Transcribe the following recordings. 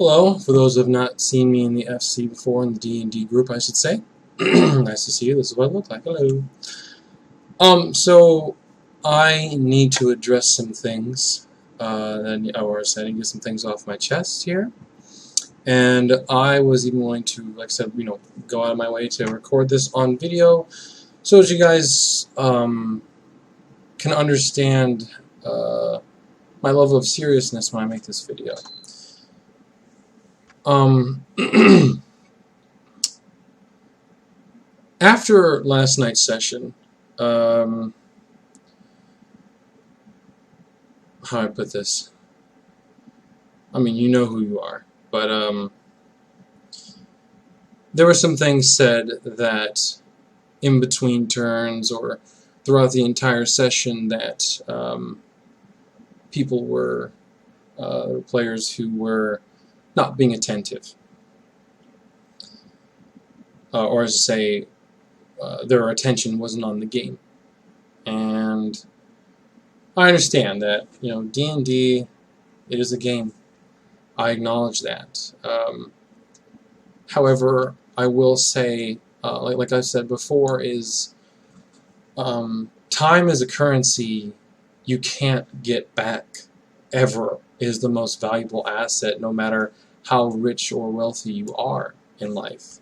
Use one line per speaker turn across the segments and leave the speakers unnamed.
Hello, for those who have not seen me in the FC before, in the D&D group, I should say. Nice to see you. This is what I look like. Hello. So I need to address some things, or I need to get some things off my chest here. And I was even willing to, like I said, go out of my way to record this on video, so that you guys can understand my level of seriousness when I make this video. After last night's session, how do I put this? I mean, you know who you are, but there were some things said that in between turns or throughout the entire session that people were, players who were not being attentive, or as to say, their attention wasn't on the game. And I understand that, D&D, it is a game. I acknowledge that. However, I will say, like I said before, is time is a currency you can't get back, ever. Is the most valuable asset, no matter how rich or wealthy you are in life.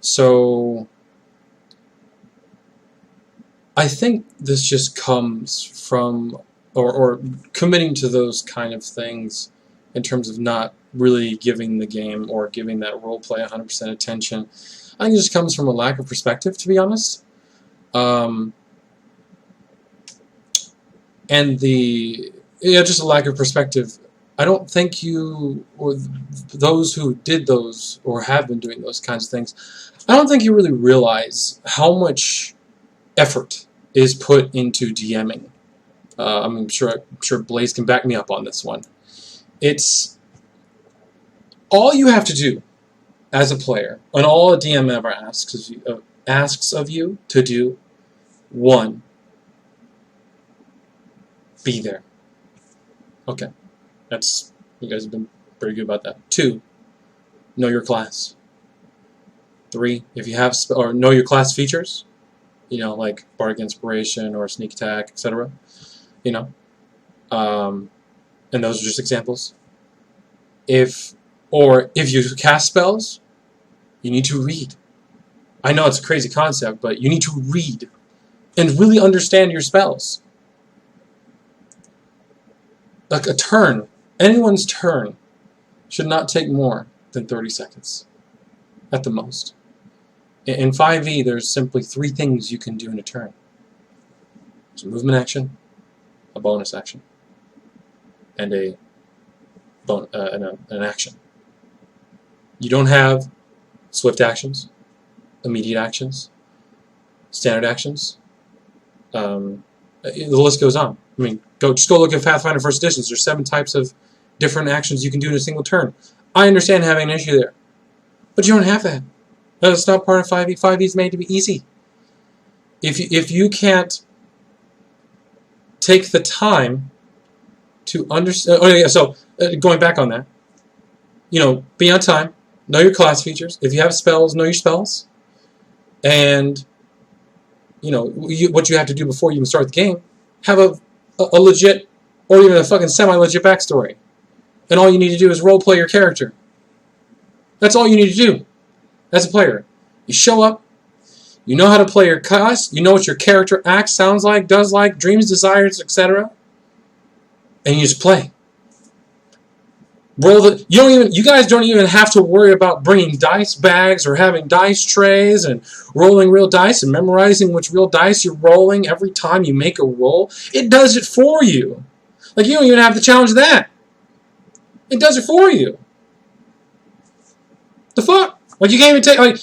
So I think this just comes from, or committing to those kind of things in terms of not really giving the game or giving that role play 100% attention. I think it just comes from a lack of perspective, to be honest. And just a lack of perspective. I don't think you, or those who did those, or have been doing those kinds of things, I don't think you really realize how much effort is put into DMing. I'm sure Blaze can back me up on this one. It's all you have to do as a player, and all a DM ever asks of you to do. 1, be there. Okay, you guys have been pretty good about that. 2, know your class. 3, if you have or know your class features, like Bardic Inspiration or Sneak Attack, etc. And those are just examples. If you cast spells, you need to read. I know it's a crazy concept, but you need to read and really understand your spells. Like a turn, anyone's turn should not take more than 30 seconds, at the most. In 5e, there's simply 3 things you can do in a turn. There's a movement action, a bonus action, and an action. You don't have swift actions, immediate actions, standard actions. The list goes on. I mean, just go look at Pathfinder First Editions. There's 7 types of different actions you can do in a single turn. I understand having an issue there, but you don't have that. That's not part of 5e. 5e is made to be easy. If you can't take the time to understand, going back on that, be on time, know your class features. If you have spells, know your spells, and what you have to do before you even start the game. Have a legit, or even a fucking semi-legit backstory. And all you need to do is roleplay your character. That's all you need to do as a player. You show up, you know how to play your class, you know what your character acts, sounds like, does like, dreams, desires, etc. And you just play. You guys don't even have to worry about bringing dice bags or having dice trays and rolling real dice and memorizing which real dice you're rolling every time you make a roll. It does it for you. Like, you don't even have to challenge that. It does it for you. The fuck? Like, you can't even take, the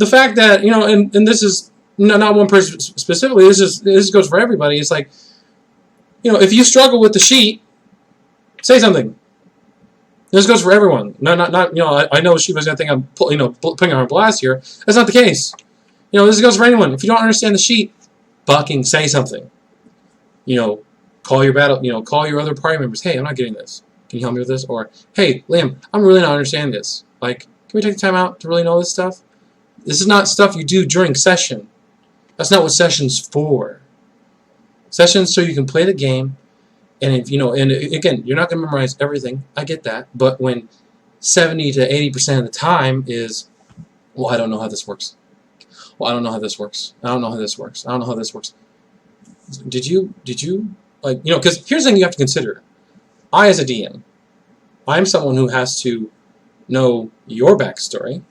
fact that, and this is not one person specifically, this goes for everybody. It's like, if you struggle with the sheet, say something. This goes for everyone. I know she was gonna think I'm, putting her on blast here. That's not the case. This goes for anyone. If you don't understand the sheet, fucking say something. Call your other party members. Hey, I'm not getting this. Can you help me with this? Or, hey, Liam, I'm really not understanding this. Like, can we take the time out to really know this stuff? This is not stuff you do during session. That's not what session's for. Session's so you can play the game, and if you know, and again, you're not gonna memorize everything. I get that, but when 70 to 80% of the time is, well, I don't know how this works. Well, I don't know how this works. I don't know how this works. I don't know how this works. Did you like, you know? Because here's the thing you have to consider. I, as a DM, I'm someone who has to know your backstory,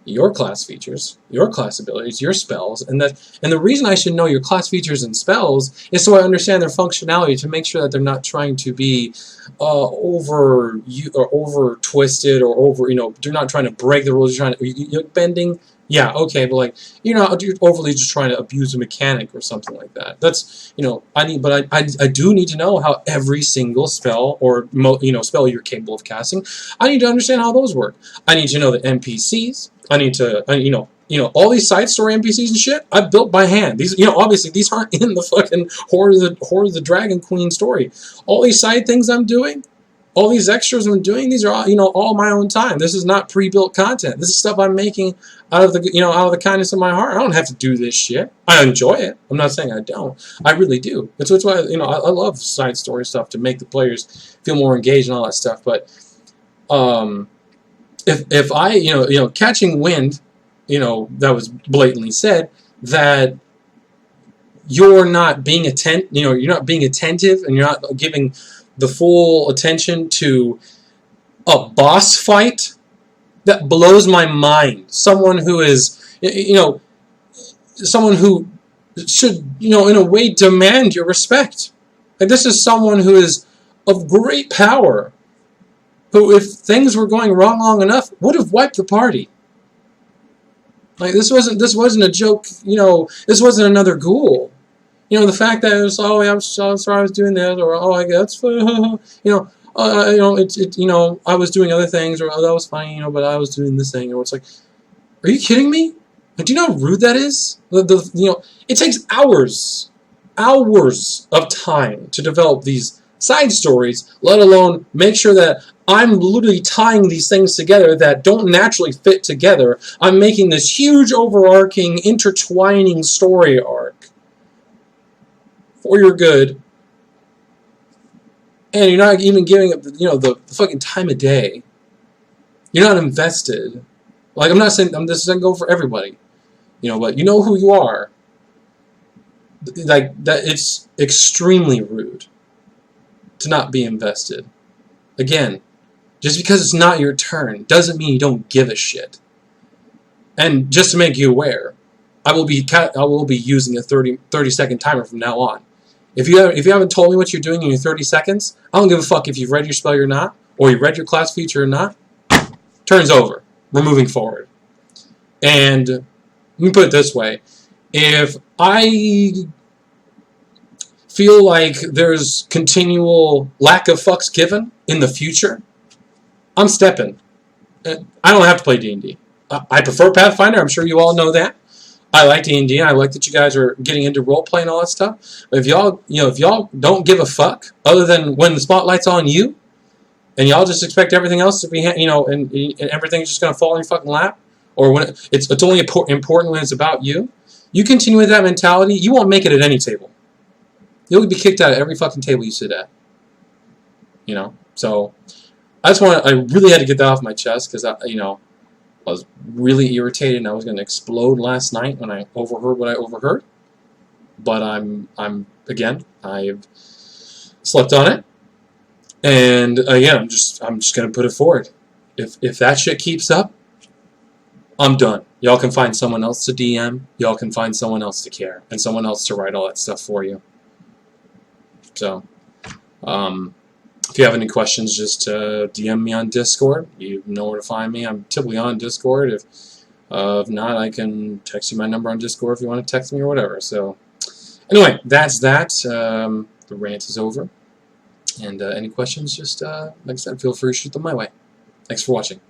your class features, your class abilities, your spells, and the reason I should know your class features and spells is so I understand their functionality, to make sure that they're not trying to be over twisted or over, you know, they're not trying to break the rules. You're trying to, you're bending. Yeah, okay, but like, you're overly just trying to abuse a mechanic or something like that. That's, you know, I do need to know how every single spell or spell you're capable of casting. I need to understand how those work. I need to know the NPCs. I need to, all these side story NPCs and shit I've built by hand. These, obviously these aren't in the fucking Horde of the Dragon Queen story. All these side things I'm doing, all these extras I'm doing, these are all, all my own time. This is not pre-built content. This is stuff I'm making out of the kindness of my heart. I don't have to do this shit. I enjoy it. I'm not saying I don't. I really do. That's why I love side story stuff, to make the players feel more engaged and all that stuff. But if I catching wind, that was blatantly said that you're not being you're not being attentive, and you're not giving the full attention to a boss fight, that blows my mind. Someone who is, someone who should, in a way demand your respect. Like, this is someone who is of great power, who, if things were going wrong long enough, would have wiped the party. Like, this wasn't a joke, this wasn't another ghoul. The fact that it was, oh, yeah, I'm sorry I was doing that, or, oh, I guess, I was doing other things, or, oh, that was funny, but I was doing this thing, or it's like, are you kidding me? Like, do you know how rude that is? It takes hours of time to develop these side stories, let alone make sure that I'm literally tying these things together that don't naturally fit together. I'm making this huge, overarching, intertwining story arc for your good, and you're not even giving it, the fucking time of day. You're not invested. Like, I'm not saying this doesn't go for everybody, but you know who you are. Like, that, it's extremely rude to not be invested. Again, just because it's not your turn doesn't mean you don't give a shit. And just to make you aware, I will be using a 30-second timer from now on. If you haven't told me what you're doing in your 30 seconds, I don't give a fuck if you've read your spell or not, or you've read your class feature or not. Turn's over. We're moving forward. And let me put it this way. If I feel like there's continual lack of fucks given in the future, I'm stepping. I don't have to play D&D. I prefer Pathfinder. I'm sure you all know that. I like D&D. I like that you guys are getting into roleplay and all that stuff. But if y'all don't give a fuck other than when the spotlight's on you, and y'all just expect everything else to be, and everything's just gonna fall in your fucking lap, or when it's only important when it's about you, you continue with that mentality, you won't make it at any table. You'll be kicked out of every fucking table you sit at. So I really had to get that off my chest, because I was really irritated and I was going to explode last night when I overheard what I overheard. But I've slept on it, and again, I'm just going to put it forward. If that shit keeps up, I'm done. Y'all can find someone else to DM. Y'all can find someone else to care, and someone else to write all that stuff for you. So, if you have any questions, just DM me on Discord. You know where to find me. I'm typically on Discord. If not, I can text you my number on Discord if you want to text me or whatever. So, anyway, that's that. The rant is over. And any questions, just, like I said, feel free to shoot them my way. Thanks for watching.